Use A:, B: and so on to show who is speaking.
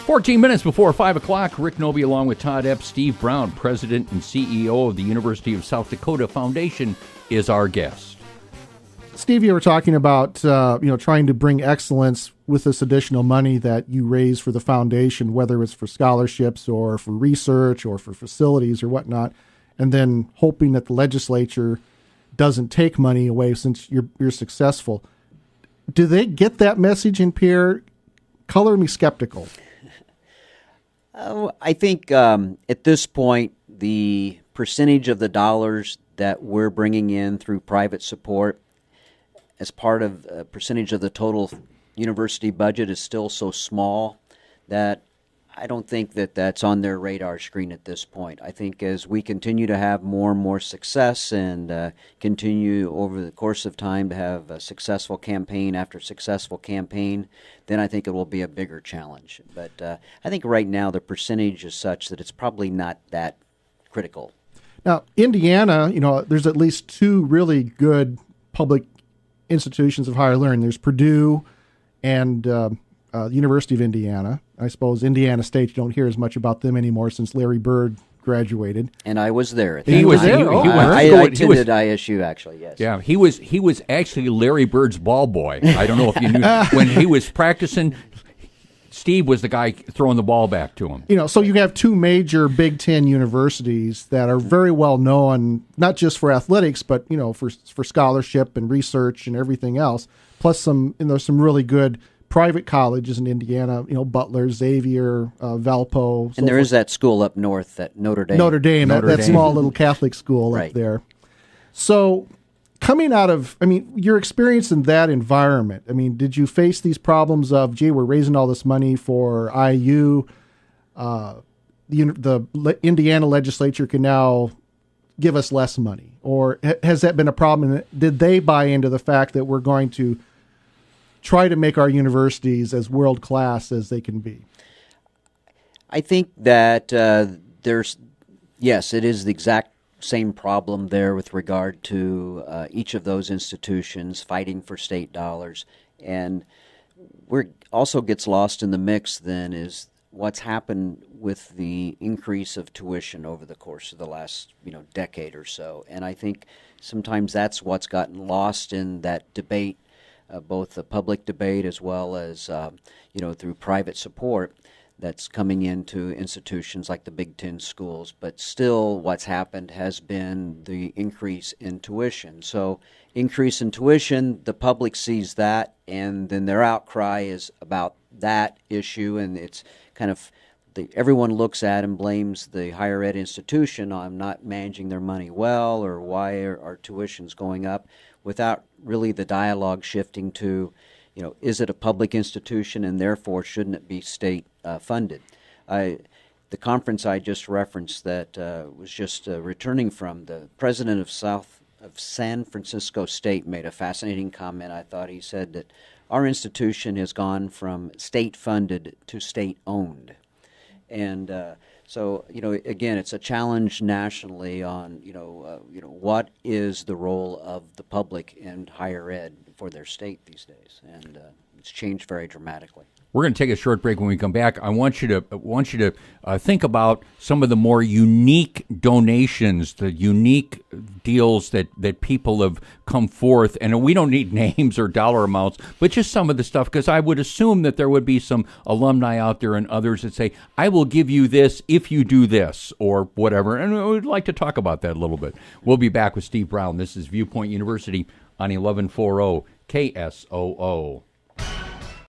A: 14 minutes before 5 o'clock, Rick Noby along with Todd Epps, Steve Brown, President and CEO of the University of South Dakota Foundation, is our guest.
B: Steve, you were talking about trying to bring excellence with this additional money that you raise for the foundation, whether it's for scholarships or for research or for facilities or whatnot, and then hoping that the legislature doesn't take money away since you're successful. Do they get that message in Pierre? Color me skeptical.
C: I think at this point, the percentage of the dollars that we're bringing in through private support as part of a percentage of the total university budget is still so small that I don't think that that's on their radar screen at this point. I think as we continue to have more and more success and continue over the course of time to have a successful campaign after successful campaign, then I think it will be a bigger challenge. But I think right now the percentage is such that it's probably not that critical.
B: Now, Indiana, there's at least two really good public institutions of higher learning. There's Purdue and the University of Indiana. I suppose Indiana State, you don't hear as much about them anymore since Larry Bird graduated.
C: And I was there.
A: He was there.
C: I attended ISU, actually, yes.
A: Yeah, he was actually Larry Bird's ball boy. I don't know if you knew. When he was practicing, Steve was the guy throwing the ball back to him.
B: So you have two major Big Ten universities that are very well known, not just for athletics, but for scholarship and research and everything else. Plus some really good private colleges in Indiana. Butler, Xavier, Valpo.
C: And there is that school up north, that Notre Dame.
B: That small little Catholic school
C: right
B: up there. So, coming out of, your experience in that environment, did you face these problems of, gee, we're raising all this money for IU, the Indiana legislature can now give us less money? Or has that been a problem? Did they buy into the fact that we're going to try to make our universities as world-class as they can be?
C: I think that yes, it is the exact same problem there with regard to each of those institutions fighting for state dollars. And where also gets lost in the mix then is what's happened with the increase of tuition over the course of the last decade or so. And I think sometimes that's what's gotten lost in that debate, both the public debate as well as through private support that's coming into institutions like the Big Ten schools. But still what's happened has been the increase in tuition. So increase in tuition, the public sees that, and then their outcry is about that issue, and it's kind of everyone looks at and blames the higher ed institution on not managing their money well, or why are our tuitions going up, without really the dialogue shifting to, is it a public institution and therefore shouldn't it be state funded? The conference I just referenced that was just returning from, the president of San Francisco State made a fascinating comment. I thought he said that our institution has gone from state funded to state owned. And so, again, it's a challenge nationally on, what is the role of the public in higher ed for their state these days, and it's changed very dramatically.
A: We're going to take a short break. When we come back, I want you to think about some of the more unique donations, the unique deals that people have come forth. And we don't need names or dollar amounts, but just some of the stuff, because I would assume that there would be some alumni out there and others that say, I will give you this if you do this, or whatever. And we'd like to talk about that a little bit. We'll be back with Steve Brown. This is Viewpoint University on 1140 KSOO.